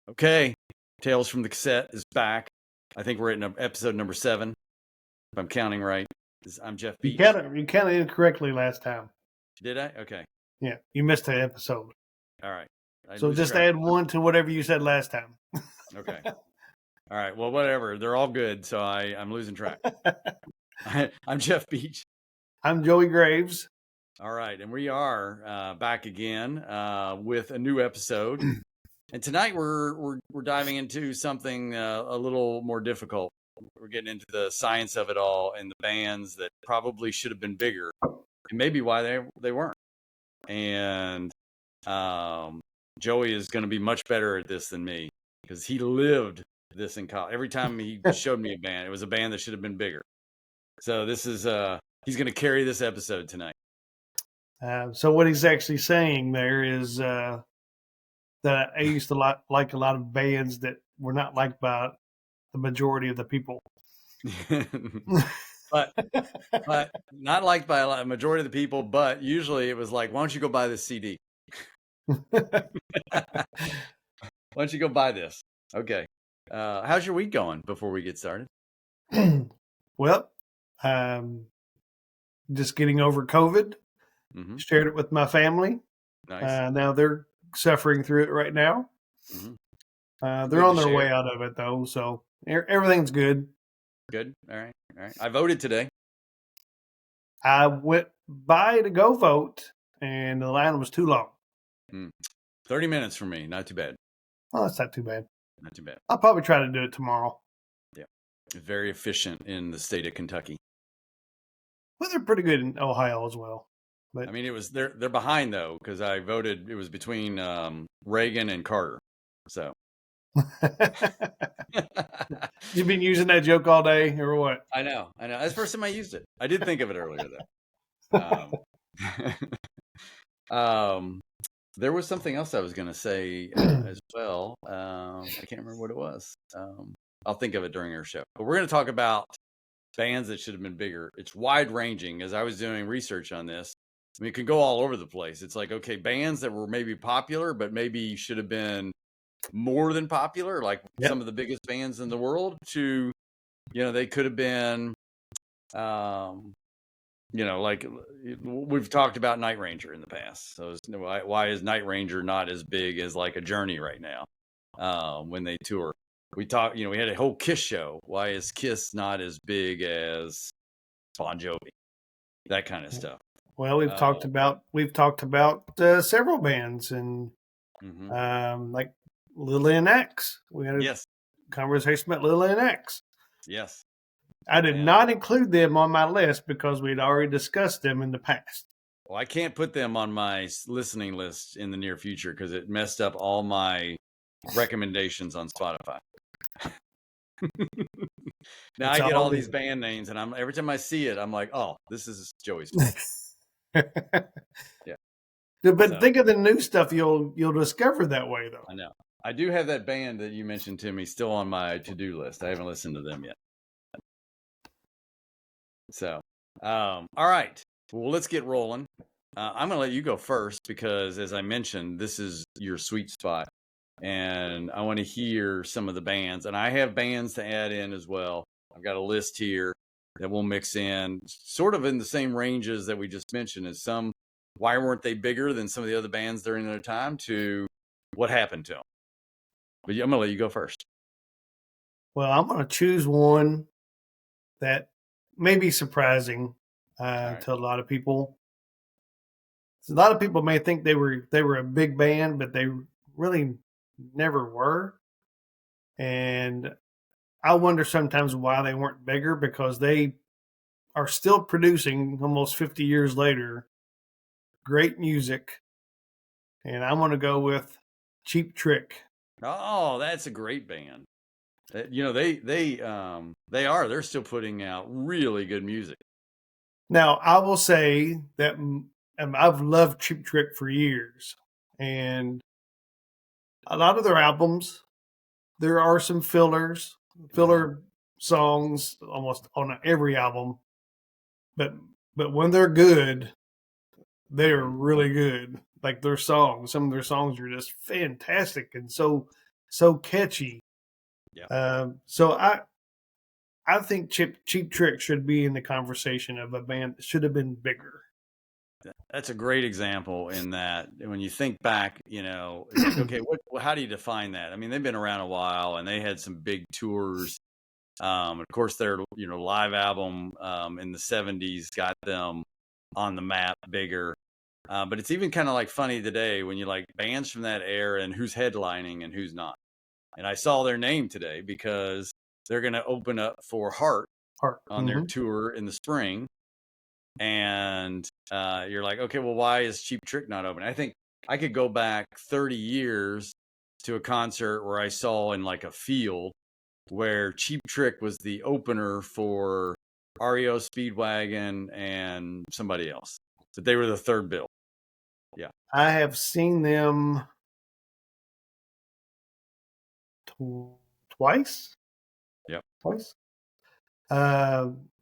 Okay, Tales from the Cassette is back. I think we're at episode number 7, if I'm counting right. I'm Jeff You Beach. counted incorrectly last time. Did I? Okay. Yeah, you missed an episode. All right. So just add 1 to whatever you said last time. Okay. All right. Well, whatever. They're all good, so I'm losing track. I'm Jeff Beach. I'm Joey Graves. All right, and we are back again with a new episode. And tonight we're diving into something a little more difficult. We're getting into the science of it all and the bands that probably should have been bigger, and maybe why they weren't. And Joey is going to be much better at this than me because he lived this in college. Every time he showed me a band, it was a band that should have been bigger. So this is he's going to carry this episode tonight. So what he's actually saying there is that I used to like a lot of bands that were not liked by the majority of the people. but not liked by a majority of the people, but usually it was like, why don't you go buy this CD? Why don't you go buy this? Okay. How's your week going before we get started? Well, just getting over COVID. Mm-hmm. Shared it with my family. Nice. Now they're suffering through it right now. Mm-hmm. They're on their way out of it, though, so everything's good. Good. All right. I voted today. I went by to go vote, and the line was too long. 30 minutes for me. Not too bad. Oh, that's not too bad. Not too bad. I'll probably try to do it tomorrow. Yeah. Very efficient in the state of Kentucky. Well, they're pretty good in Ohio as well. But I mean, they're behind, though, because I voted. It was between Reagan and Carter. So. You've been using that joke all day, or what? I know. That's the first time I used it. I did think of it earlier, though. There was something else I was going to say as well. I can't remember what it was. I'll think of it during our show. But we're going to talk about bands that should have been bigger. It's wide ranging. As I was doing research on this, I mean, it could go all over the place. It's like, okay, bands that were maybe popular, but maybe should have been more than popular, like some of the biggest bands in the world, to, they could have been, like we've talked about Night Ranger in the past. So why is Night Ranger not as big as like a Journey right now when they tour? We talked, we had a whole Kiss show. Why is Kiss not as big as Bon Jovi? That kind of stuff. Well, we've talked about several bands and like Lil N X. We had a conversation about Lil N X. Yes. I did not include them on my list because we'd already discussed them in the past. Well, I can't put them on my listening list in the near future because it messed up all my recommendations on Spotify. Now I get all these band names, and every time I see it, I'm like, oh, this is Joey's fault. Yeah. But think of the new stuff you'll discover that way, though. I know. I do have that band that you mentioned to me still on my to-do list. I haven't listened to them yet. So, all right. Well, let's get rolling. I'm going to let you go first because, as I mentioned, this is your sweet spot. And I want to hear some of the bands. And I have bands to add in as well. I've got a list here that we'll mix in, sort of in the same ranges that we just mentioned, as some, why weren't they bigger than some of the other bands during their time, to what happened to them. But I'm going to let you go first. Well, I'm going to choose one that may be surprising to a lot of people. A lot of people may think they were a big band, but they really never were. And I wonder sometimes why they weren't bigger, because they are still producing almost 50 years later great music. And I'm going to go with Cheap Trick. Oh, that's a great band. They're still putting out really good music. Now, I will say that I've loved Cheap Trick for years, and a lot of their albums, there are some filler songs almost on every album, but when they're good, they're really good. Like some of their songs are just fantastic and so so catchy. Yeah. So I think Cheap Trick should be in the conversation of a band that should have been bigger. That's a great example in that when you think back, it's like, okay, how do you define that? I mean, they've been around a while and they had some big tours. Of course, their live album in the '70s got them on the map bigger. But it's even kind of like funny today when you like bands from that era and who's headlining and who's not. And I saw their name today because they're going to open up for Heart on their tour in the spring. And you're like, okay, well, why is Cheap Trick not open? I think I could go back 30 years to a concert where I saw in like a field where Cheap Trick was the opener for REO Speedwagon and somebody else. But they were the third bill. Yeah. I have seen them twice. Yep. Twice.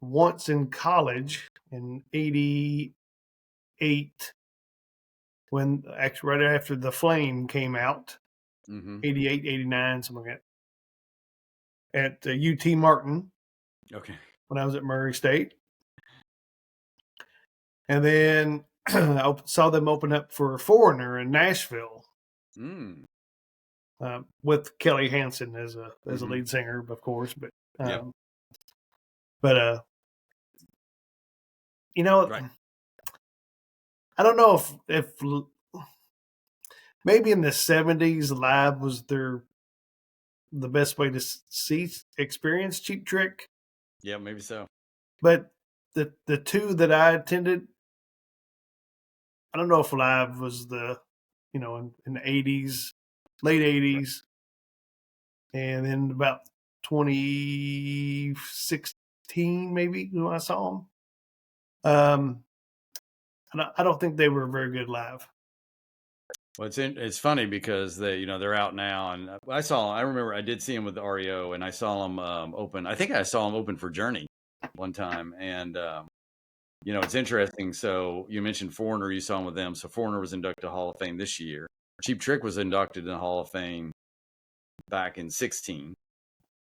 Once in college in '88, when actually right after The Flame came out, 88, 89, something like that, at UT Martin. Okay. When I was at Murray State. And then I saw them open up for Foreigner in Nashville. With Kelly Hansen as a lead singer, of course, but right. I don't know if maybe in the '70s live was the best way to experience Cheap Trick. Yeah, maybe so. But the two that I attended, I don't know if live was in the '80s. Late '80s, and then about 2016, maybe when I saw them. I don't think they were very good live. Well, it's funny because they're out now, and I remember I did see them with the REO, and I saw them open. I think I saw them open for Journey one time, and it's interesting. So you mentioned Foreigner, you saw them with them. So Foreigner was inducted to Hall of Fame this year. Cheap Trick was inducted in the Hall of Fame back in '16.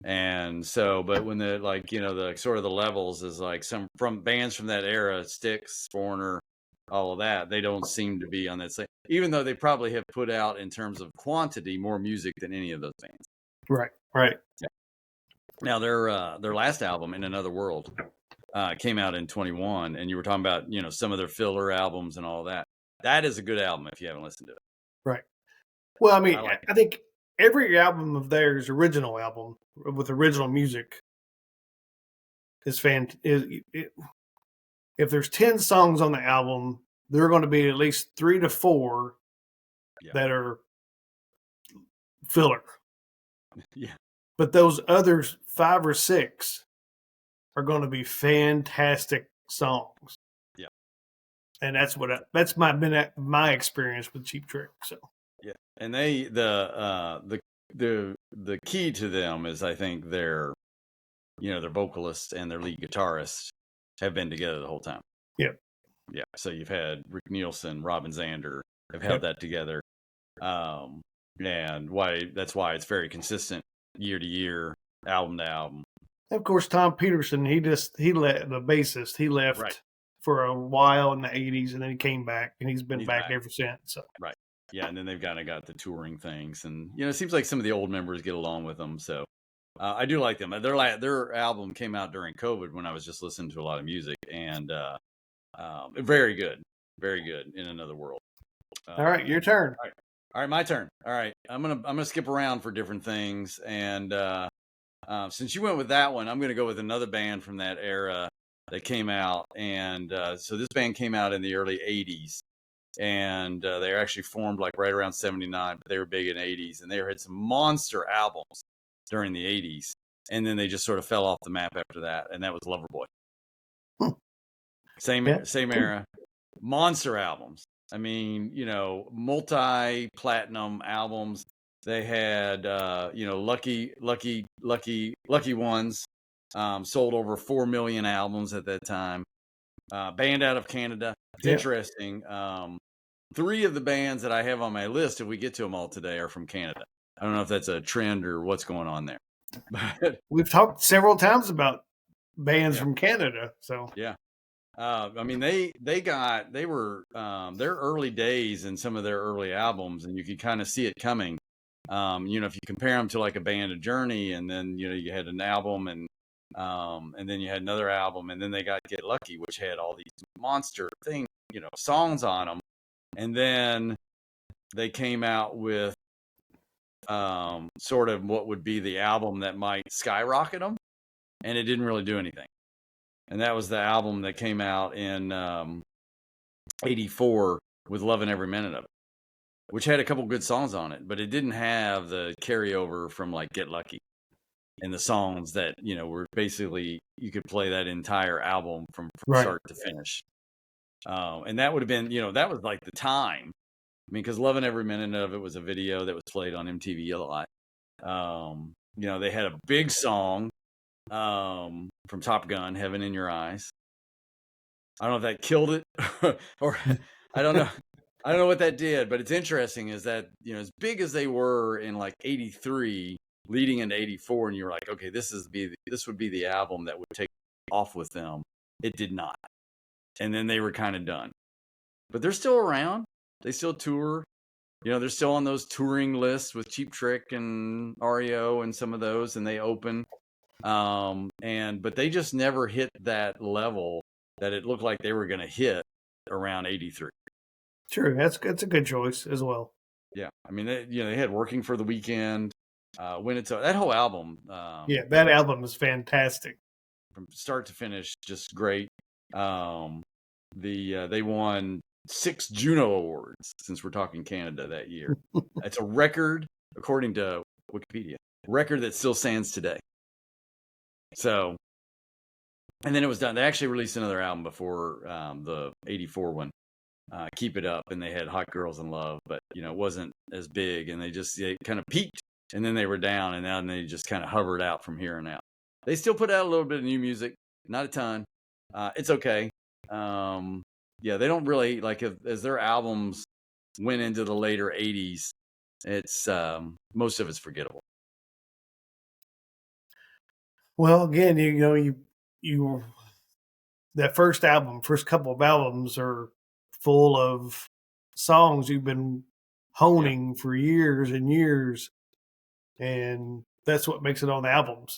And so, but when the the sort of the levels is like some from bands from that era, Styx, Foreigner, all of that, they don't seem to be on that same, even though they probably have put out in terms of quantity more music than any of those bands. Right. Yeah. Now their last album, In Another World, came out in 21, and you were talking about some of their filler albums and all that. That is a good album if you haven't listened to it. Right. Well, I mean, I think every album of theirs, original album with original music, is fantastic. If there's 10 songs on the album, there are going to be at least 3 to 4 that are filler. Yeah. But those others 5 or 6 are going to be fantastic songs. Yeah. And that's that's my experience with Cheap Trick. So yeah, and the key to them is, I think, their vocalist and their lead guitarist have been together the whole time. Yeah. Yeah. So you've had Rick Nielsen, Robin Zander have held that together. And that's why it's very consistent year to year, album to album. Of course, Tom Peterson, he left the bassist. He left for a while in the '80s, and then he came back, and he's been back ever since. So. Right. Yeah, and then they've kind of got the touring things, and it seems like some of the old members get along with them. So I do like them. Their album came out during COVID when I was just listening to a lot of music, and very good, In Another World. All right, your turn. All right, my turn. All right, I'm gonna skip around for different things, and since you went with that one, I'm gonna go with another band from that era that came out, and so this band came out in the early '80s. And they were actually formed like right around '79, but they were big in the '80s, and they had some monster albums during the '80s, and then they just sort of fell off the map after that, and that was Loverboy. Same era, monster albums. I mean, multi-platinum albums. They had, Lucky Ones, sold over 4 million albums at that time. Band out of Canada. It's interesting. 3 of the bands that I have on my list, if we get to them all today, are from Canada. I don't know if that's a trend or what's going on there. But we've talked several times about bands from Canada. So yeah. I mean, they were their early days in some of their early albums, and you could kind of see it coming. If you compare them to like a band of Journey, and then you had an album, and then you had another album, and then they got Get Lucky, which had all these monster songs on them, and then they came out with sort of what would be the album that might skyrocket them, and it didn't really do anything. And that was the album that came out in '84 with Loving Every Minute of It, which had a couple good songs on it, but it didn't have the carryover from like Get Lucky and the songs that, were basically, you could play that entire album from start to finish. And that would have been, that was like the time. I mean, because Loving Every Minute of It was a video that was played on MTV a lot. They had a big song from Top Gun, Heaven in Your Eyes. I don't know if that killed it or I don't know. I don't know what that did, but it's interesting is that, as big as they were in like '83 leading into '84, and you were like, okay, this would be the album that would take off with them. It did not. And then they were kind of done. But they're still around. They still tour. They're still on those touring lists with Cheap Trick and REO and some of those, and they open. But they just never hit that level that it looked like they were going to hit around '83. Sure, that's a good choice as well. Yeah, I mean, they had Working for the Weekend, When It's that whole album. That album is fantastic from start to finish, just great. They won 6 Juno Awards, since we're talking Canada, that year. It's a record, according to Wikipedia, record that still stands today. So, and then it was done. They actually released another album before the '84 one, Keep It Up, and they had Hot Girls in Love, but it wasn't as big, and they kind of peaked, and then they were down, and now they just kind of hovered out from here and out. They still put out a little bit of new music, not a ton. It's okay. They don't really like as their albums went into the later '80s. It's most of it's forgettable. Well, again, you that first couple of albums are full of songs you've been honing for years and years, and that's what makes it on the albums.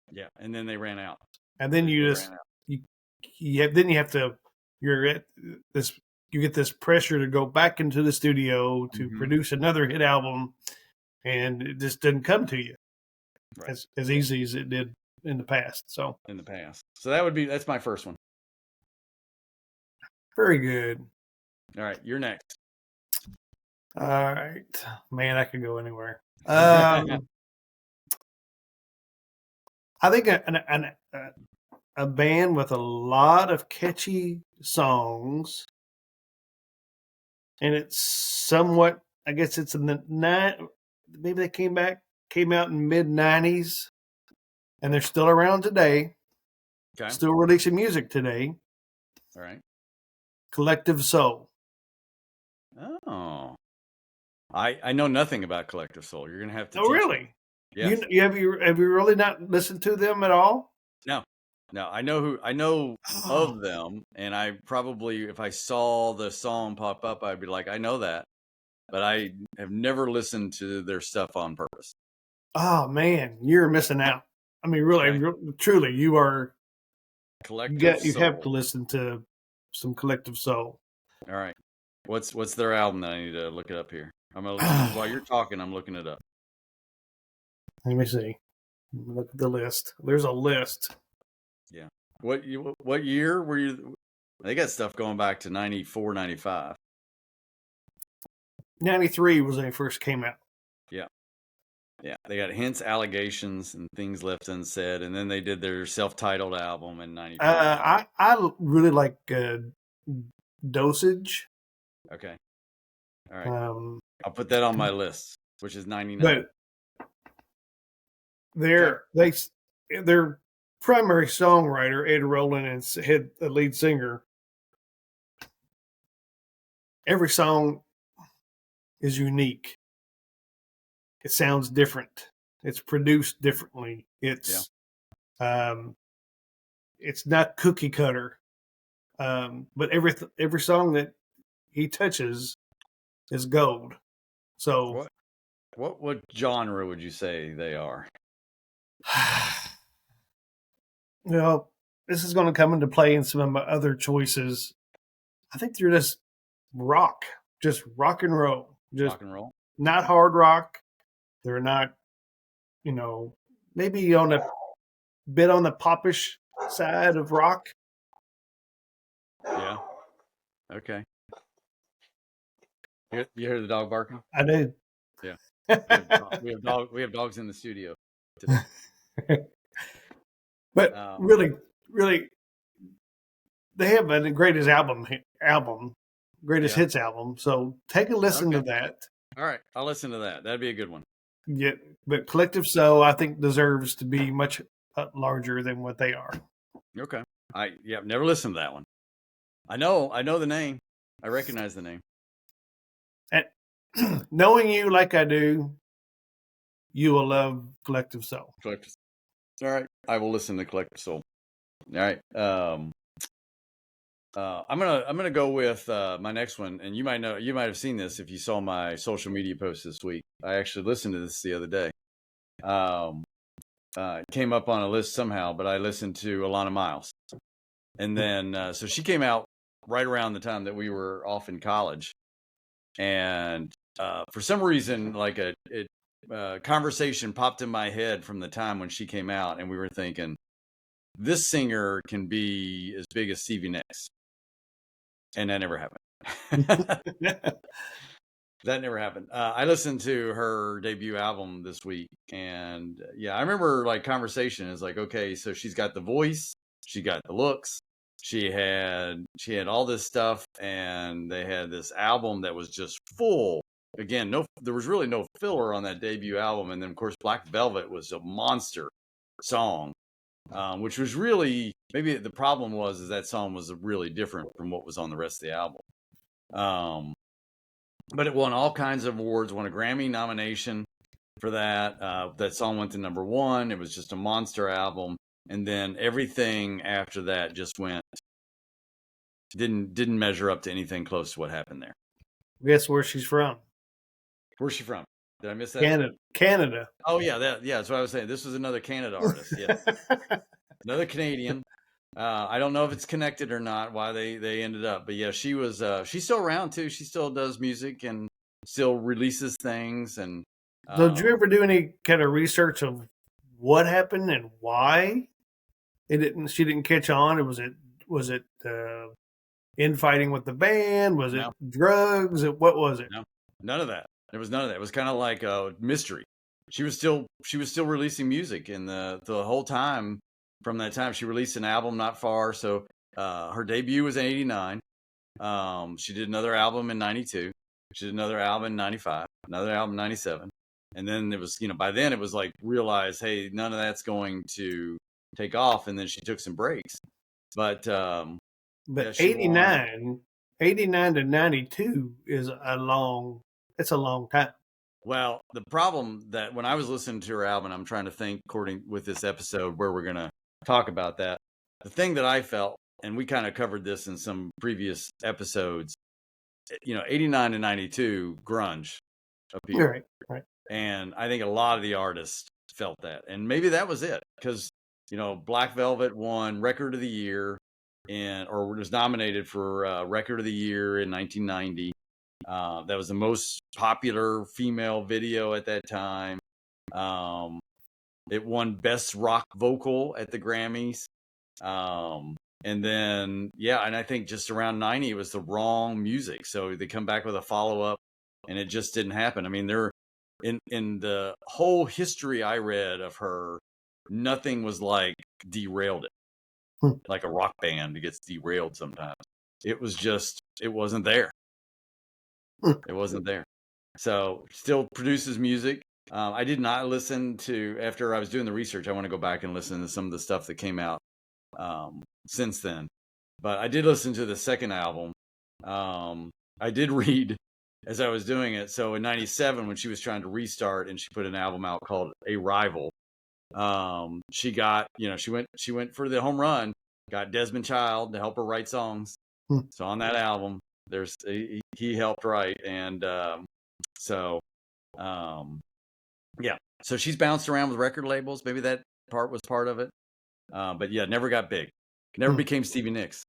Yeah, and then they ran out. And then you get this pressure to go back into the studio to produce another hit album, and it just didn't come to you as easy as it did in the past. So that's my first one. Very good. All right, you're next. All right, man, I could go anywhere. I think a band with a lot of catchy songs, and it's somewhat, I guess it's in the maybe they came out in mid '90s, and they're still around today. Okay. Still releasing music today. All right. Collective Soul. Oh, I know nothing about Collective Soul. You're gonna have to. Oh, really? Yes. Have you really not listened to them at all? No. I know of them, and I probably, if I saw the song pop up, I'd be like, I know that, but I have never listened to their stuff on purpose. Oh man, you're missing out. I mean, really, truly, you are. Collective you have to listen to some Collective Soul. All right, what's their album that I need to look it up here? While you're talking, I'm looking it up. Let me see. Look at the list. There's a list. Yeah. What year were you? They got stuff going back to 94, 95. 93 was when they first came out. Yeah. Yeah. They got Hints, Allegations, and Things Left Unsaid, and then they did their self-titled album in 94. I really like Dosage. Okay. All right. I'll put that on my list, which is 99. But their primary songwriter, Ed Rowland, and the lead singer, every song is unique. it sounds different. It's produced differently. It's not cookie cutter. But every song that he touches is gold. So what genre would you say they are? well, this is going to come into play in some of my other choices. I think they're just rock and roll, just Rock and roll? not hard rock. They're not, maybe on a bit on the popish side of rock. Yeah. Okay. You hear the dog barking? I do. Yeah. We have dogs in the studio today. But really, they have the greatest greatest hits album. So take a listen to that. All right, I'll listen to that. That'd be a good one. Yeah, but Collective Soul, I think, deserves to be much larger than what they are. Okay. I've never listened to that one. I know the name. I recognize the name. And knowing you like I do, you will love Collective Soul. Collective. All right, I will listen to Collective Soul. All right. I'm gonna go with my next one, and you might have seen this if you saw my social media post this week. I actually listened to this the other day. It came up on a list somehow, but I listened to Alana Miles, and then so she came out right around the time that we were off in college, and for some reason, like a conversation popped in my head from the time when she came out, and we were thinking, this singer can be as big as Stevie Nicks. And that never happened. That never happened. I listened to her debut album this week, and I remember like conversation is like, okay, so she's got the voice, she got the looks, she had all this stuff, and they had this album that was just full. Again, there was really no filler on that debut album, and then of course Black Velvet was a monster song. Which was really, maybe the problem is that song was really different from what was on the rest of the album. But it won all kinds of awards, won a Grammy nomination for that. That song went to #1. It was just a monster album. And then everything after that just didn't measure up to anything close to what happened there. Guess where she's from? Where's she from? Did I miss that? Canada. Oh yeah, that's what I was saying. This was another Canada artist. Yeah, another Canadian. I don't know if it's connected or not. Why they ended up, but yeah, she was. She's still around too. She still does music and still releases things. And did you ever do any kind of research of what happened and why she didn't catch on? Was it infighting with the band? Was it drugs? What was it? No, none of that. There was none of that. It was kind of like a mystery. She was still releasing music, and the whole time from that time she released an album not far. So her debut was in '89. She did another album in '92. She did another album in '95. Another album in '97. And then it was, by then it was like realized, hey, none of that's going to take off. And then she took some breaks. But 89 to 92 is a long time. Well, the problem that when I was listening to her album, I'm trying to think according with this episode where we're going to talk about that. The thing that I felt, and we kind of covered this in some previous episodes, 89 to 92 grunge appeared. Right. And I think a lot of the artists felt that. And maybe that was it because, Black Velvet won Record of the Year or was nominated for Record of the Year in 1990. That was the most popular female video at that time. It won Best Rock Vocal at the Grammys. And then, and I think just around 90, it was the wrong music. So they come back with a follow-up, and it just didn't happen. I mean, they're in the whole history I read of her, nothing was like derailed it. Like a rock band gets derailed sometimes. It wasn't there. It wasn't there. So still produces music. I did not listen to, after I was doing the research, I want to go back and listen to some of the stuff that came out since then. But I did listen to the second album. I did read as I was doing it. So in '97, when she was trying to restart, and she put an album out called A Rival, she got, she went for the home run, got Desmond Child to help her write songs. So on that album, he helped write, and so yeah. So she's bounced around with record labels. Maybe that part was part of it, but yeah, never got big. Never became Stevie Nicks.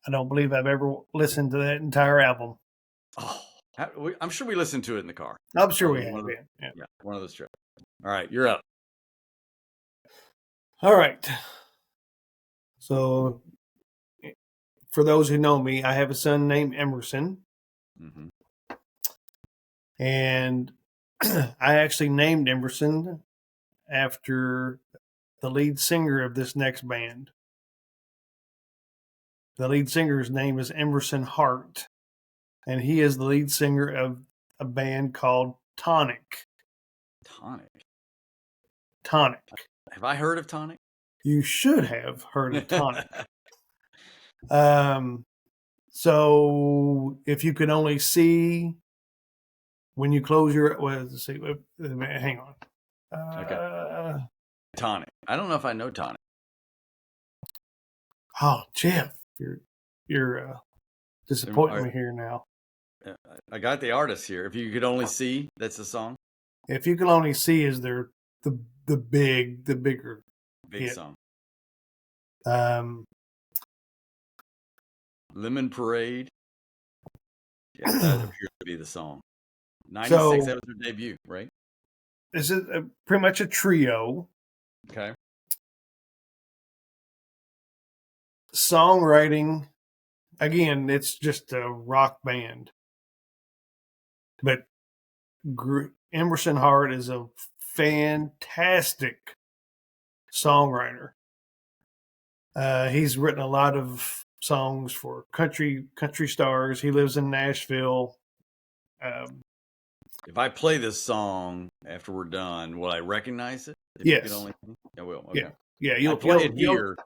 I don't believe I've ever listened to that entire album. Oh, I'm sure we listened to it in the car. I'm sure we have. Yeah, one of those trips. All right, you're up. All right. So, for those who know me, I have a son named Emerson. Mm-hmm. And I actually named Emerson after the lead singer of this next band. The lead singer's name is Emerson Hart, and he is the lead singer of a band called Tonic. Tonic. Have I heard of Tonic? You should have heard of Tonic. So if you could only see when you close your, hang on. Okay. Tonic. I don't know if I know Tonic. Oh, Jeff, you're disappointing me here now. I got the artist here. If you could only see, that's the song. If you can only see is the bigger big song. Lemon Parade. Yeah, that appears to be the song. 96, that was their debut, right? This is pretty much a trio. Okay. Songwriting, again, it's just a rock band. But Emerson Hart is a fantastic songwriter. He's written a lot of songs for country stars. He lives in Nashville. If I play this song after we're done, will I recognize it? Yes. I will. Okay. Yeah. You'll play it here.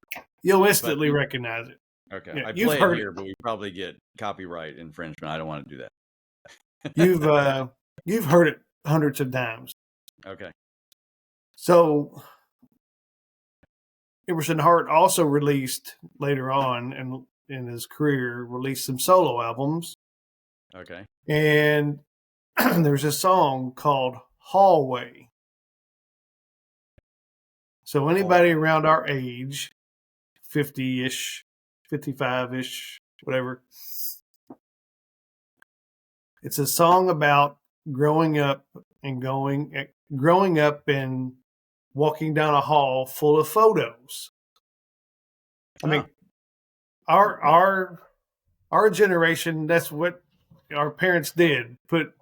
You'll instantly recognize it. Okay. Yeah, I play it here, but we probably get copyright infringement. I don't want to do that. You've heard it hundreds of times. Okay. So Emerson Hart also released later on in his career, released some solo albums. Okay. And there's a song called Hallway. So anybody around our age, 50-ish, 55-ish, whatever, it's a song about growing up and walking down a hall full of photos. I mean, our generation, that's what our parents did. Put,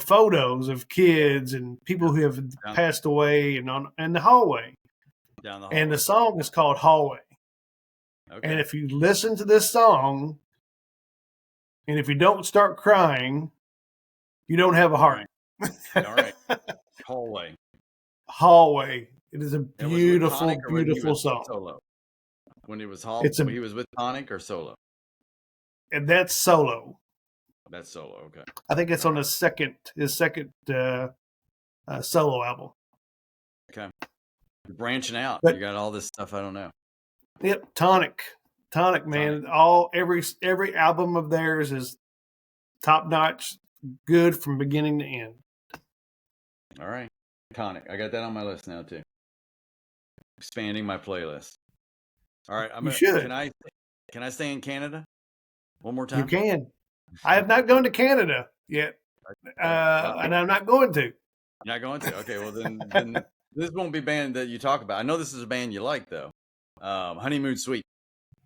photos of kids and people who have passed away and in the hallway. Down the hallway. And the song is called Hallway. Okay. And if you listen to this song, and if you don't start crying, you don't have a heart. All right. Hallway. It is a beautiful, beautiful song. Solo. When he was he was with Tonic or solo? And that's solo. That's solo. Okay. I think it's on his second solo album. Okay. You're branching out. But you got all this stuff I don't know. Yep. Tonic, man. Every album of theirs is top notch, good from beginning to end. All right. Tonic. I got that on my list now too. Expanding my playlist. All right. You should. Can I stay in Canada one more time? You can. I have not gone to Canada yet, and I'm not going to. You're not going to? Okay. Well, then this won't be a band that you talk about. I know this is a band you like though. Honeymoon Suite.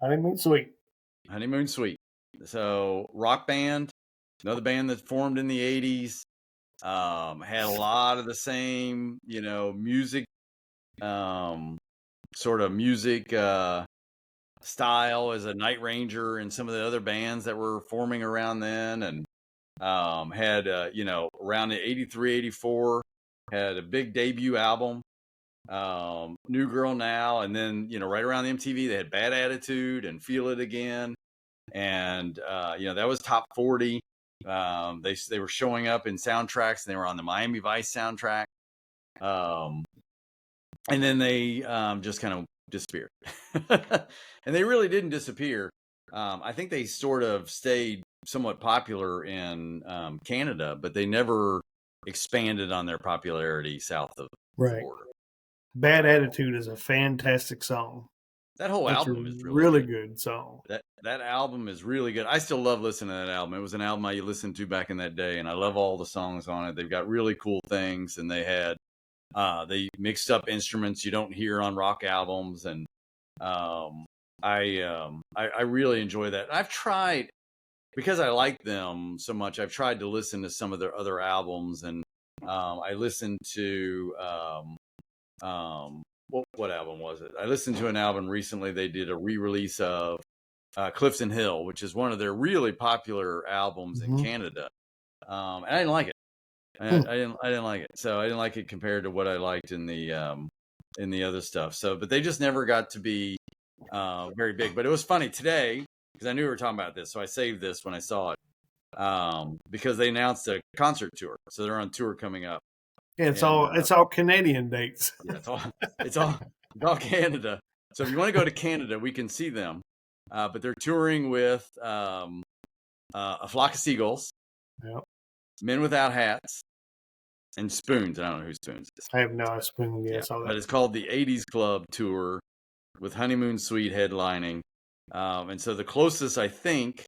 Honeymoon Suite. So rock band, another band that formed in the 80s. Had a lot of the same, music, sort of music style as a Night Ranger and some of the other bands that were forming around then, and had around 83, 84, had a big debut album, New Girl Now, and then right around the MTV they had Bad Attitude and Feel It Again. and that was top 40. They were showing up in soundtracks, and they were on the Miami Vice soundtrack. And then they just kind of disappeared. And they really didn't disappear. I think they sort of stayed somewhat popular in Canada, but they never expanded on their popularity south of the border. Bad Attitude is a fantastic song. That whole album is really good song. That album is really good. I still love listening to that album. It was an album I listened to back in that day, and I love all the songs on it. They've got really cool things, and they mixed up instruments you don't hear on rock albums, and I really enjoy that. I've tried, because I like them so much, I've tried to listen to some of their other albums, and I listened to what album was it? I listened to an album recently. They did a re-release of Clifton Hill, which is one of their really popular albums in Canada, and I didn't like it. I didn't like it. So I didn't like it compared to what I liked in the other stuff. So, but they just never got to be very big. But it was funny today because I knew we were talking about this, so I saved this when I saw it because they announced a concert tour. So they're on tour coming up. Yeah, it's all Canadian dates. Yeah, it's all Canada. So if you want to go to Canada, we can see them. But they're touring with A Flock of Seagulls, Men Without Hats, and Spoons. I don't know who Spoons is. I have no Spoon. Yeah, but it's called the 80s Club Tour with Honeymoon Suite headlining. And so the closest I think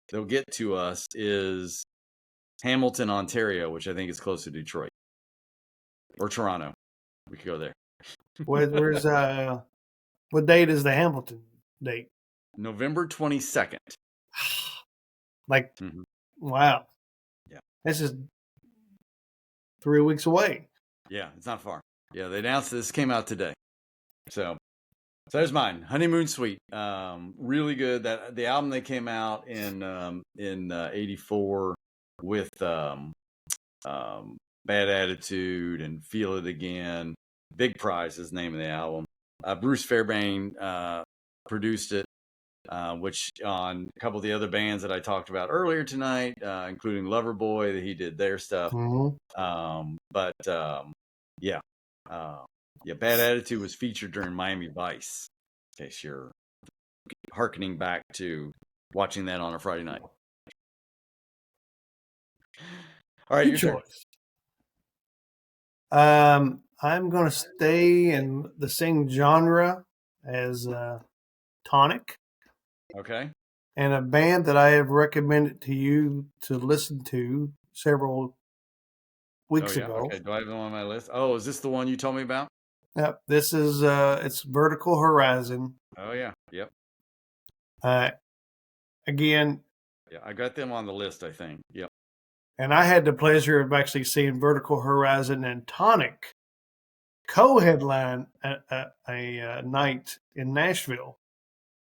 they'll get to us is Hamilton, Ontario, which I think is close to Detroit or Toronto. We could go there. Where's what date is the Hamilton date? November 22nd. Wow. Yeah. This is 3 weeks away. Yeah, it's not far. Yeah, they announced this came out today. So there's mine, Honeymoon Suite. Really good. That the album they came out in '84 with Bad Attitude and Feel It Again. Big Prize is the name of the album. Bruce Fairbairn produced it, which on a couple of the other bands that I talked about earlier tonight, including Loverboy, that he did their stuff. Bad Attitude was featured during Miami Vice, in case you're hearkening back to watching that on a Friday night. All right, your choice. I'm going to stay in the same genre as Tonic. Okay. And a band that I have recommended to you to listen to several weeks ago. Okay, do I have them on my list? Oh, is this the one you told me about? Yep. This is it's Vertical Horizon. Oh yeah. Yep. Again. Yeah, I got them on the list, I think. Yep. And I had the pleasure of actually seeing Vertical Horizon and Tonic co-headline a night in Nashville.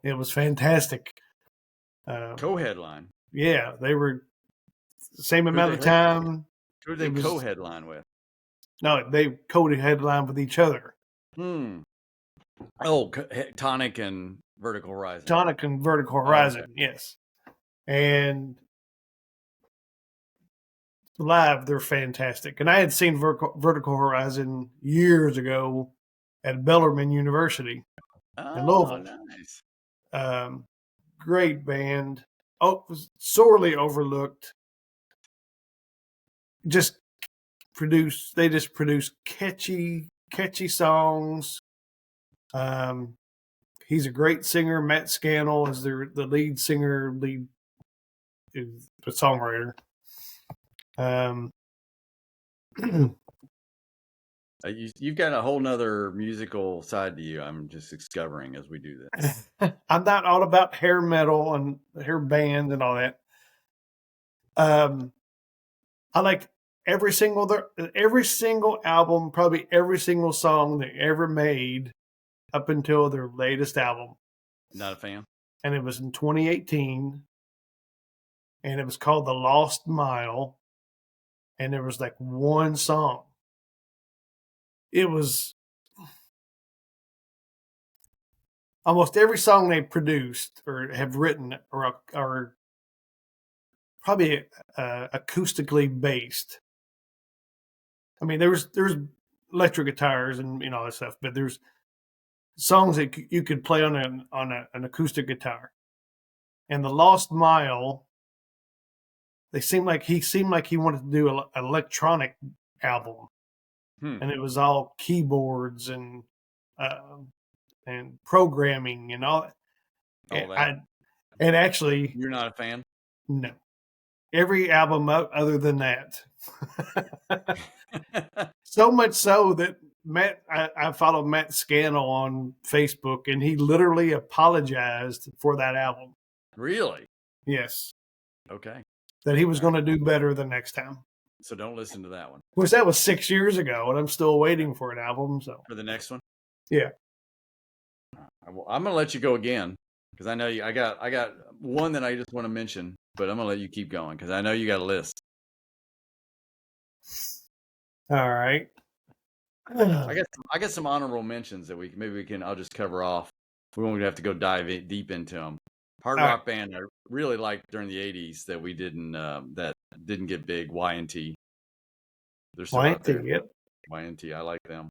It was fantastic. Co-headline? Yeah, they were the same amount of time. Who did they co-headline with? No, they co-headline with each other. Oh, Tonic and Vertical Horizon. Tonic and Vertical Horizon, okay. Yes. And live, they're fantastic. And I had seen Vertical Horizon years ago at Bellarmine University in Louisville. Nice. Great band. Was sorely overlooked. They just produce catchy songs. He's a great singer. Matt Scannell is the lead singer, the songwriter. You've got a whole nother musical side to you. I'm just discovering as we do this. I'm not all about hair metal and hair band and all that. I like every single album, probably every single song they ever made up until their latest album. Not a fan. And it was in 2018, and it was called The Lost Mile, and there was like one song. It was almost every song they produced or have written are probably acoustically based. I mean, there's electric guitars and all that stuff, but there's songs that you could play on an acoustic guitar. And the Lost Mile, he seemed like he wanted to do an electronic album, and it was all keyboards and programming and all that. And actually, you're not a fan? No. Every album other than that. So much so that I followed Matt Scannell on Facebook, and he literally apologized for that album. Really? Yes. Okay. That he was going to do better the next time. So don't listen to that one. Of course, that was 6 years ago, and I'm still waiting for an album. So for the next one? Yeah. I'm going to let you go again because I know you. I got one that I just want to mention, but I'm going to let you keep going because I know you got a list. All right. I got some honorable mentions that I'll just cover off. We won't have to go deep into them. Hard rock band I really liked during the 80s that we didn't that didn't get big. Y&T. They're still out there. Yep. Y&T, I like them.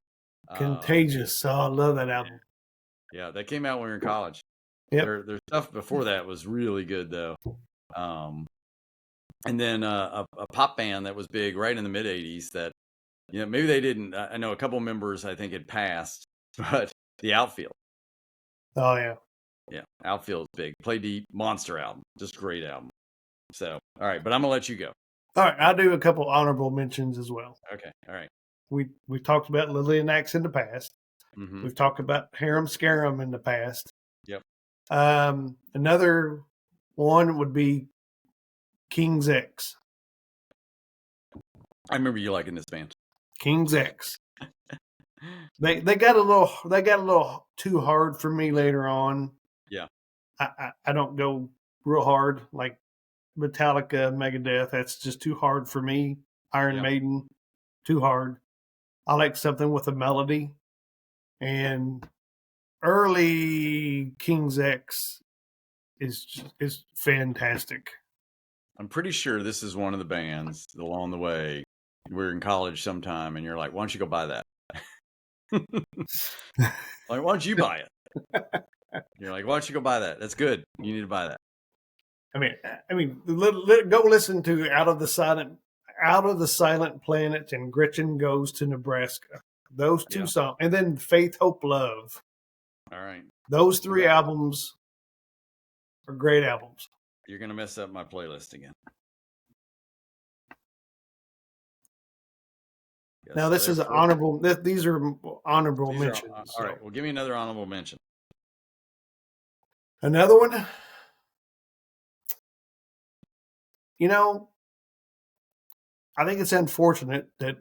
Contagious. I love that album. Yeah, that came out when we were in college. Yep. Their stuff before that was really good though. And then a pop band that was big right in the mid 80s that maybe they didn't. I know a couple members I think had passed, but the Outfield. Oh yeah. Yeah, Outfield's big. Play Deep, monster album, just great album. So, all right, but I'm gonna let you go. All right, I'll do a couple honorable mentions as well. Okay, all right. We talked about Lillian Axe in the past. Mm-hmm. We've talked about Harem Scarum in the past. Yep. Another one would be King's X. I remember you liking this band. King's X. They got a little too hard for me later on. Yeah. I don't go real hard like Metallica, Megadeth. That's just too hard for me. Iron Maiden, too hard. I like something with a melody. And early King's X is fantastic. I'm pretty sure this is one of the bands along the way. We're in college sometime, and you're like, "Why don't you go buy that?" Like, why don't you buy it? You're like, why don't you go buy that? That's good. You need to buy that. I mean, go listen to Out of the Silent Planet and Gretchen Goes to Nebraska. Those two songs, and then Faith, Hope, Love. All right. Those three albums are great albums. You're gonna mess up my playlist again. Yes, now this is an honorable. These are honorable mentions. All right. Well, give me another honorable mention. Another one. I think it's unfortunate that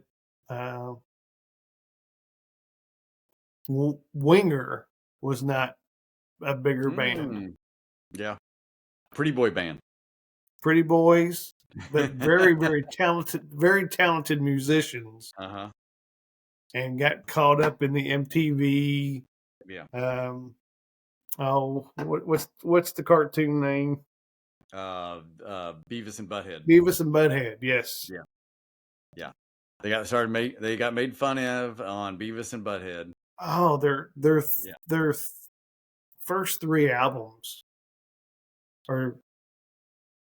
Winger was not a bigger band. Yeah. Pretty boy band. Pretty boys, but very, very talented musicians. Uh-huh. And got caught up in the MTV. Yeah. What's the cartoon name? Beavis and Butthead. Beavis and Butthead, yes. Yeah. Yeah. They got made fun of on Beavis and Butthead. Oh, their first three albums are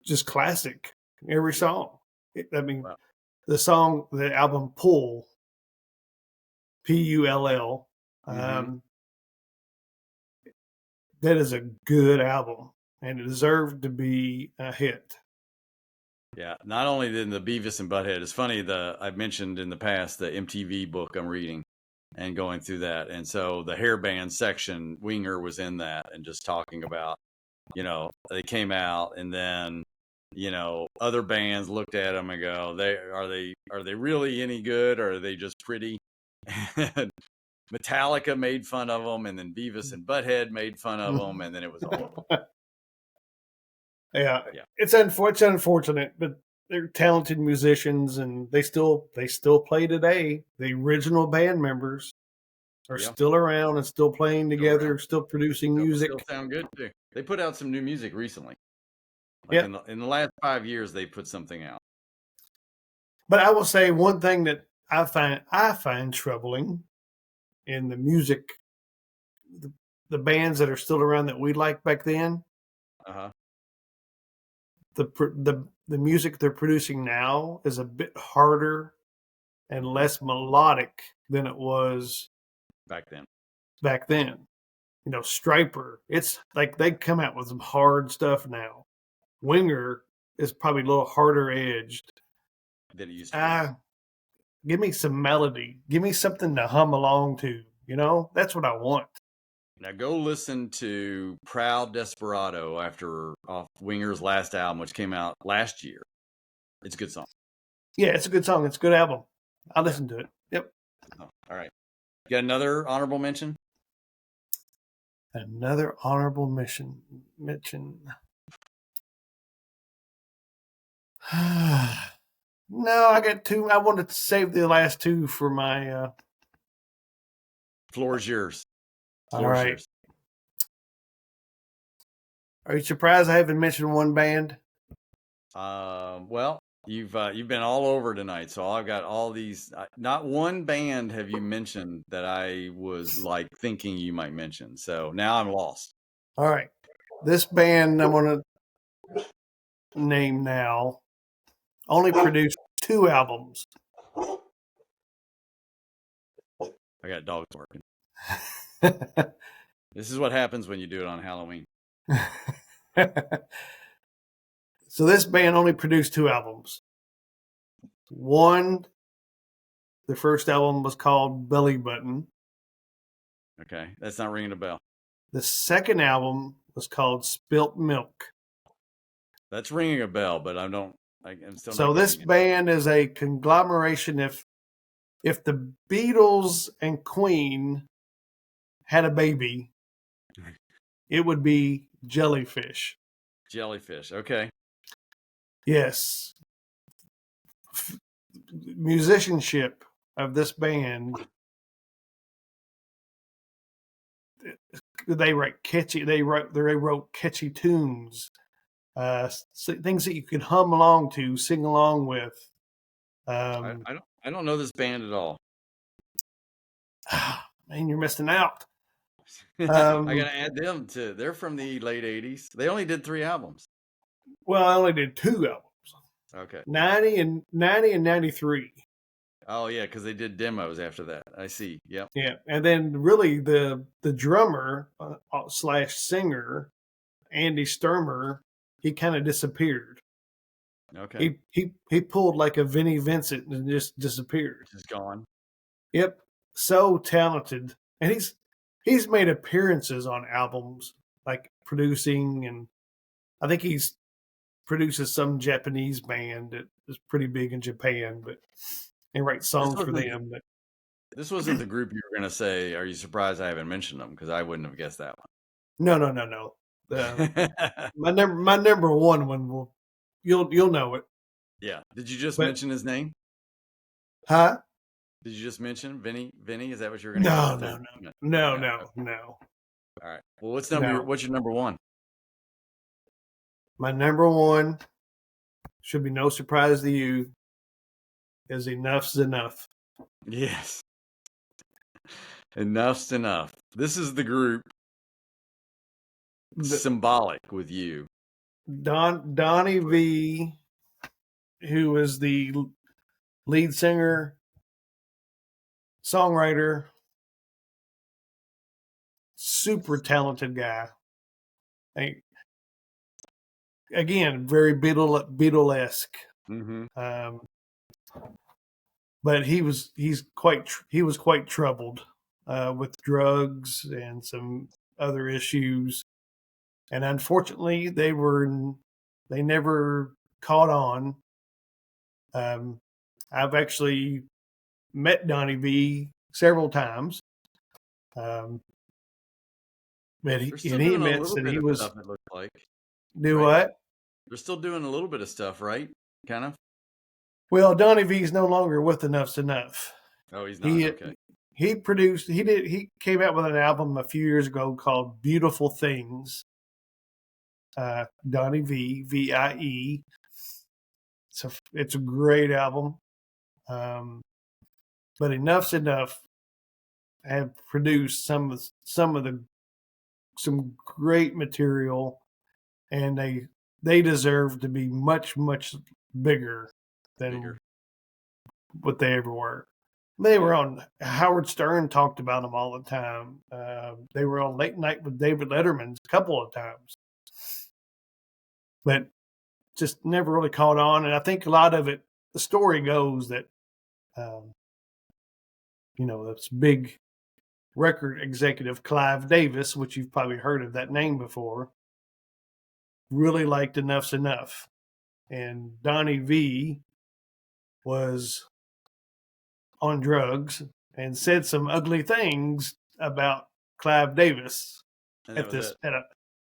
just classic. Every song. The album Pull, Pull. Mm-hmm. That is a good album, and it deserved to be a hit. Yeah, not only did the Beavis and Butthead, it's funny, I've mentioned in the past the MTV book I'm reading and going through that. And so the hair band section, Winger was in that and just talking about, they came out and then, other bands looked at them and go, are they really any good or are they just pretty? And Metallica made fun of them and then Beavis and Butthead made fun of them and then it was all Yeah, it's unfortunate, but they're talented musicians and they still play today. The original band members are still around and still playing together, still producing music. Still sound good too. They put out some new music recently. Like in the last 5 years, they put something out. But I will say one thing that I find troubling in the music, the bands that are still around that we liked back then. The music they're producing now is a bit harder and less melodic than it was back then. You know, Striper, it's like they come out with some hard stuff now. Winger is probably a little harder edged than it used to be. Give me some melody. Give me something to hum along to. You know, that's what I want. Now go listen to Proud Desperado off Winger's last album, which came out last year. It's a good song. Yeah, it's a good song. It's a good album. I listened to it. Yep. Oh, all right. You got another honorable mention? Another honorable mention. No, I got two. I wanted to save the last two for my. Floor is yours. All right. Are you surprised I haven't mentioned one band? Well, you've been all over tonight, so I've got all these. Not one band have you mentioned that I was like thinking you might mention. So now I'm lost. All right, this band I'm going to name now only produced 2 albums. I got dogs barking. This is what happens when you do it on Halloween. So this band only produced 2 albums. One, the first album was called Belly Button. Okay, that's not ringing a bell. The second album was called Spilt Milk. That's ringing a bell, but I'm still. So this band is a conglomeration. If the Beatles and Queen had a baby, it would be Jellyfish. Jellyfish, okay. Yes. Musicianship of this band. They wrote catchy tunes, things that you could hum along to, sing along with. I don't know this band at all. Man, you're missing out. I gotta add them to. They're from the late '80s. They only did 3 albums. Well, I only did 2 albums. Okay. 90 and 93. Oh yeah, because they did demos after that. I see. Yep. Yeah, and then really the drummer / singer Andy Sturmer, he kind of disappeared. Okay. He pulled like a Vinnie Vincent and just disappeared. Just gone. Yep. So talented. And he's made appearances on albums, like producing, and I think he's produces some Japanese band that is pretty big in Japan, but he writes songs for them. But this wasn't the group you were going to say, are you surprised I haven't mentioned them? Because I wouldn't have guessed that one. No. My number one you'll know it. Yeah. Did you just mention his name? Huh? Did you just mention Vinny? Is that what you were going to No. All right. Well, what's your number one? My number one, should be no surprise to you, is Enough's Enough. Yes. Enough's Enough. This is the group symbolic with you. Donnie V, who is the lead singer, songwriter, super talented guy. Again, very Beatle-esque. Mm-hmm. But he was quite troubled with drugs and some other issues, and unfortunately, they never caught on. I've actually met Donnie V several times. But he admits that he was. Stuff, it looked like. Do right? What? They're still doing a little bit of stuff, right? Kind of. Well, Donnie V is no longer with Enough's Enough. Oh, he's not. Okay. He came out with an album a few years ago called Beautiful Things. Donnie V, VIE. It's a great album. But Enough's Enough have produced some great material, and they deserve to be much, much bigger than what they ever were. They were on Howard Stern talked about them all the time. They were on Late Night with David Letterman a couple of times, but just never really caught on. And I think a lot of it, the story goes that, this big record executive Clive Davis, which you've probably heard of that name before, really liked Enough's Enough, and Donnie V was on drugs and said some ugly things about Clive Davis at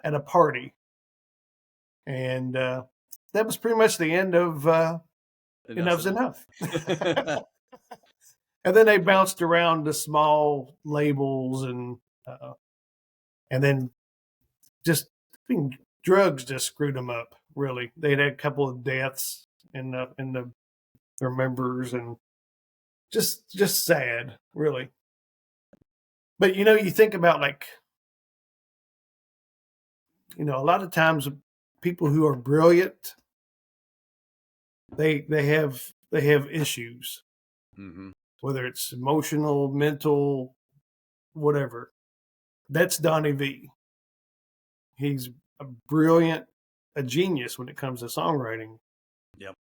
a party, and that was pretty much the end of Enough's Enough. And then they bounced around to small labels, and then drugs just screwed them up. Really, they'd had a couple of deaths in their members, and just sad, really. But you think about a lot of times people who are brilliant, they have issues, whether it's emotional, mental, whatever. That's Donnie V. He's a genius when it comes to songwriting. Yep.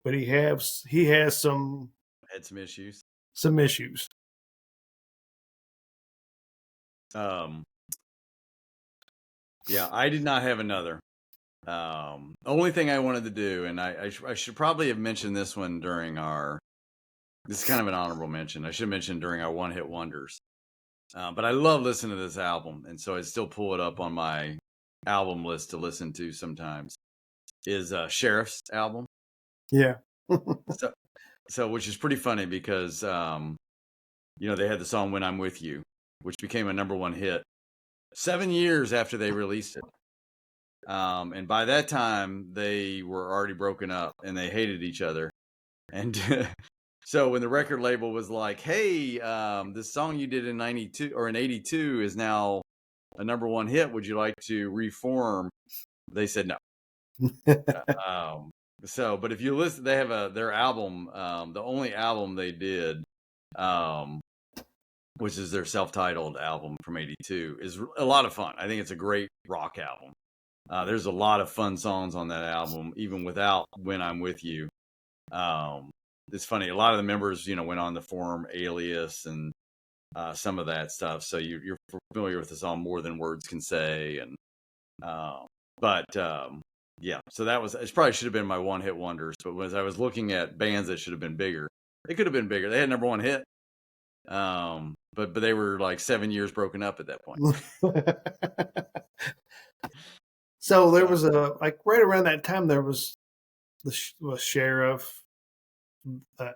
But he has had some issues. Some issues. Yeah, I did not have another. Only thing I wanted to do, and I should probably have mentioned this one during this is kind of an honorable mention. I should have mentioned during our One Hit Wonders. But I love listening to this album, and so I still pull it up on my album list to listen to sometimes, is Sheriff's album. Yeah. So which is pretty funny because, they had the song When I'm With You, which became a number one hit 7 years after they released it. And by that time, they were already broken up and they hated each other. And so when the record label was like, hey, this song you did in 92 or in 82 is now a number one hit. Would you like to reform? They said no. But if you listen, they have their album, the only album they did, which is their self-titled album from 82, is a lot of fun. I think it's a great rock album. There's a lot of fun songs on that album, even without When I'm With You. It's funny. A lot of the members, went on to form Alias and some of that stuff. So you're familiar with the song More Than Words Can Say. And yeah, so it probably should have been my one hit wonders. But as I was looking at bands that should have been bigger, they could have been bigger. They had number one hit. But they were like 7 years broken up at that point. So there was right around that time, there was the Sheriff,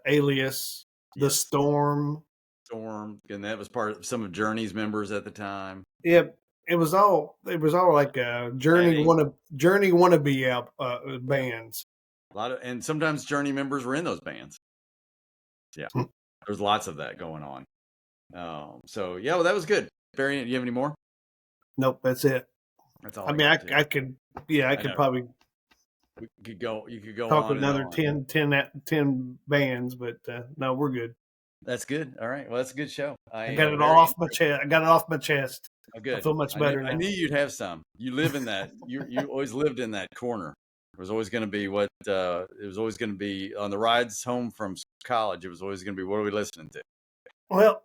Alias, The Storm. And that was part of some of Journey's members at the time. Yep. It was all like Journey wannabe bands. And sometimes Journey members were in those bands. Yeah. There's lots of that going on. So yeah, well, that was good. Barry, do you have any more? Nope, that's it. That's all. I could probably. You could go talk on another 10 bands, but no, we're good. That's good. All right. Well, that's a good show. I got it all off my chest. I got it off my chest. Oh, good. I feel much better now. I knew you'd have some. You live in that. You always lived in that corner. It was always going to be it was always going to be on the rides home from college. It was always going to be, what are we listening to? Well,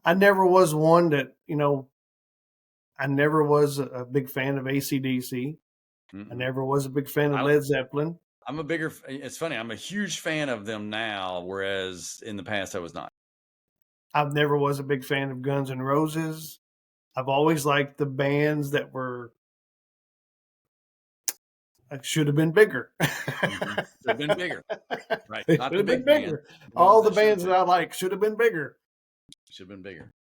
I never was one that, I never was a big fan of AC/DC. I never was a big fan of Led Zeppelin. It's funny, I'm a huge fan of them now, whereas in the past I was not. I've never was a big fan of Guns N' Roses. I've always liked the bands that should have been bigger. Should have been bigger. Right. Not the big bigger. All the bands that I like should have been bigger. Should have been bigger.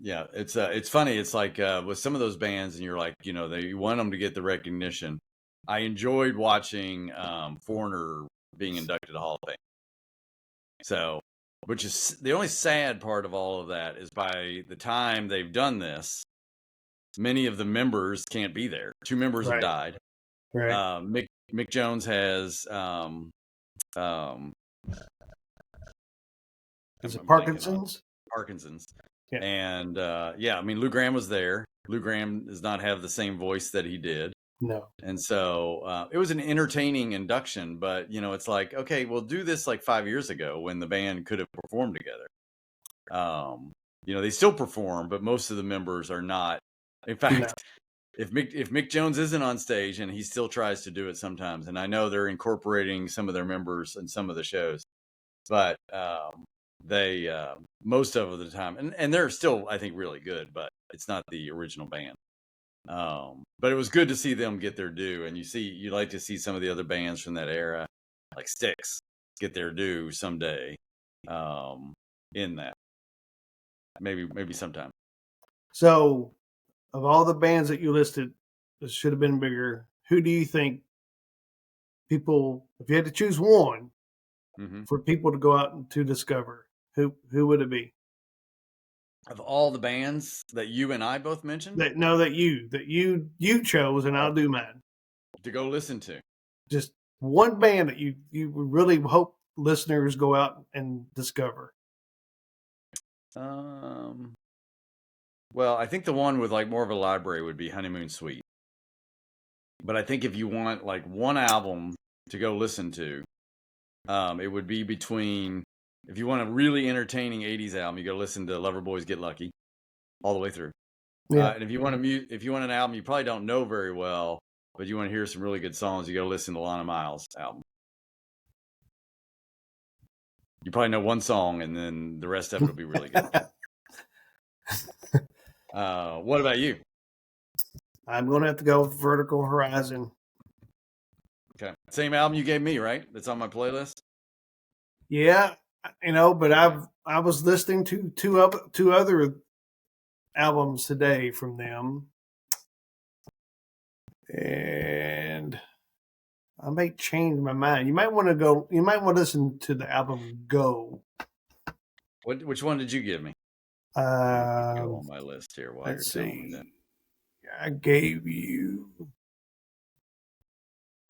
Yeah, it's funny. It's like with some of those bands, and you're like, you want them to get the recognition. I enjoyed watching Foreigner being inducted to Hall of Fame. So, which is the only sad part of all of that is by the time they've done this, many of the members can't be there. 2 members have died. Right. Mick Jones has is it Parkinson's? Parkinson's. Yeah. And I mean, Lou Gramm was there. Lou Gramm does not have the same voice that he did. No. And so it was an entertaining induction, but it's like, okay, we'll do this like 5 years ago when the band could have performed together. They still perform, but most of the members are not. In fact, if Mick Jones isn't on stage, and he still tries to do it sometimes, and I know they're incorporating some of their members in some of the shows, but they most of the time, and they're still, I think, really good, but it's not the original band. But it was good to see them get their due, and you like to see some of the other bands from that era, like Styx, get their due someday. In that, maybe sometime. So, of all the bands that you listed that should have been bigger, who do you think people, if you had to choose one for people to go out and to discover, who would it be? Of all the bands that you and I both mentioned? That you chose, and I'll do mine. To go listen to. Just one band that you really hope listeners go out and discover. Well, I think the one with like more of a library would be Honeymoon Suite. But I think if you want like one album to go listen to, it would be between, if you want a really entertaining 80s album, you go listen to Loverboys Get Lucky all the way through. Yeah. And if you want an album you probably don't know very well, but you want to hear some really good songs, you go listen to Lana Miles' album. You probably know one song, and then the rest of it will be really good. What about you? I'm going to have to go with Vertical Horizon. Okay. Same album you gave me, right? That's on my playlist? Yeah, but I was listening to two other albums today from them, and I may change my mind. You might want to listen to the album Go. Which one did you give me? Go on my list here while you're telling me that. I gave you.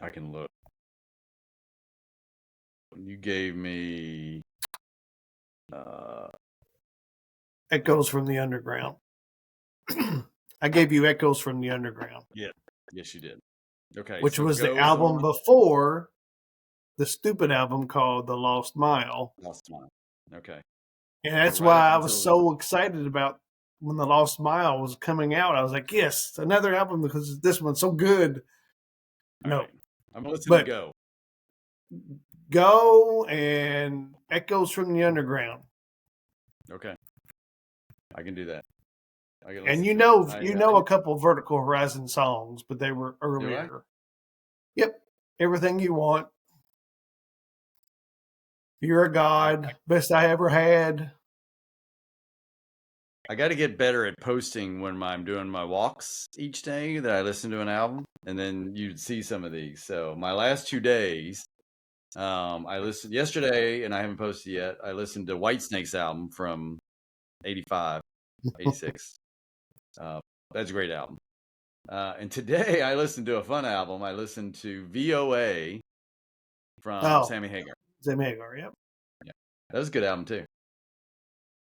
I can look. You gave me Echoes from the Underground. I gave you Echoes from the Underground. Yeah. Yes, you did. Okay. Which was the album before the stupid album called The Lost Mile. Lost Mile. Okay. And that's why I was so excited about when The Lost Mile was coming out. I was like, yes, another album because this one's so good. No. Right. I'm listening to Go. Go and Echoes from the Underground. Okay. I can do that. And you know a couple of Vertical Horizon songs, but they were earlier. Yep. Everything You Want. You're a God. Best I Ever Had. I got to get better at posting when I'm doing my walks each day that I listen to an album, and then you'd see some of these. So my last 2 days, I listened yesterday, and I haven't posted yet. I listened to Whitesnake's album from 85, 86. That's a great album. And today I listened to a fun album. I listened to VOA from Sammy Hagar. Sammy Hagar, yep. Yeah, that was a good album too.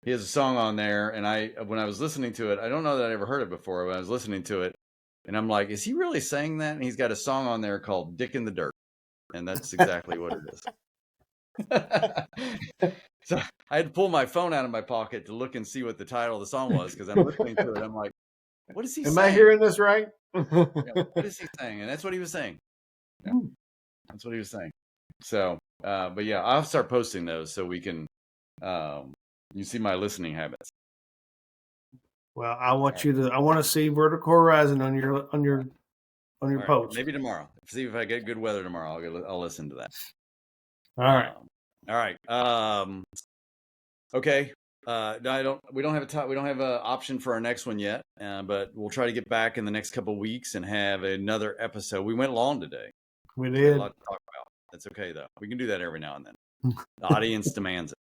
He has a song on there, and when I was listening to it, I don't know that I ever heard it before. When I was listening to it, and I'm like, is he really saying that? And he's got a song on there called "Dick in the Dirt," and that's exactly what it is. So I had to pull my phone out of my pocket to look and see what the title of the song was, because I'm listening to it. I'm like, what is he saying? Am I hearing this right? What is he saying? And that's what he was saying. Yeah, that's what he was saying. So, but yeah, I'll start posting those so we can, you see my listening habits. Well, I want to see Vertical Horizon on your post. Maybe tomorrow. See if I get good weather tomorrow. I'll listen to that. All right. All right. Okay. No, we don't have we don't have an option for our next one yet, but we'll try to get back in the next couple of weeks and have another episode. We went long today. We We had a did. lot to talk about. That's okay though. We can do that every now and then. The audience demands it.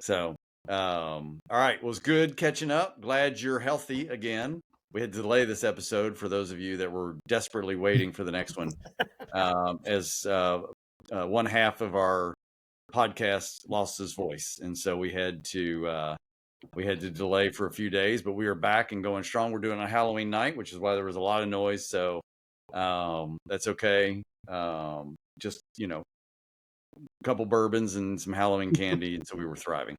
So, all right. Well, it was good catching up. Glad you're healthy again. We had to delay this episode for those of you that were desperately waiting for the next one, as one half of our podcast lost his voice, and so we had to delay for a few days. But we are back and going strong. We're doing a Halloween night, which is why there was a lot of noise. So that's okay. Just a couple bourbons and some Halloween candy, and so we were thriving.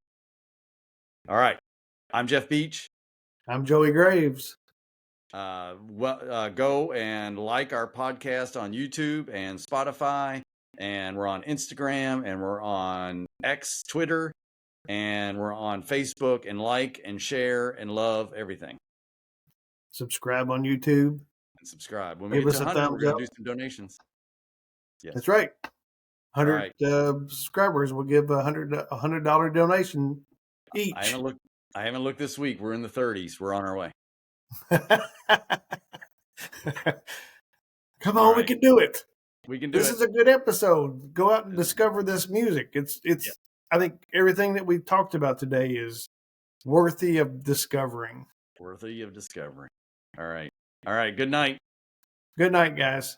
All right, I'm Jeff Beach. I'm Joey Graves. Go and like our podcast on YouTube and Spotify, and we're on Instagram, and we're on X, Twitter, and we're on Facebook, and like and share and love everything. Subscribe on YouTube. And subscribe. When we get to 100, we're going to do some donations. Yes. That's right. 100 subscribers will give $100 donation each. I haven't looked this week. We're in the 30s. We're on our way. Come on, right. We can do it. We can do this. This is a good episode. Go out and discover this music. It's. Yeah. I think everything that we've talked about today is worthy of discovering. Worthy of discovering. All right. Good night. Good night, guys.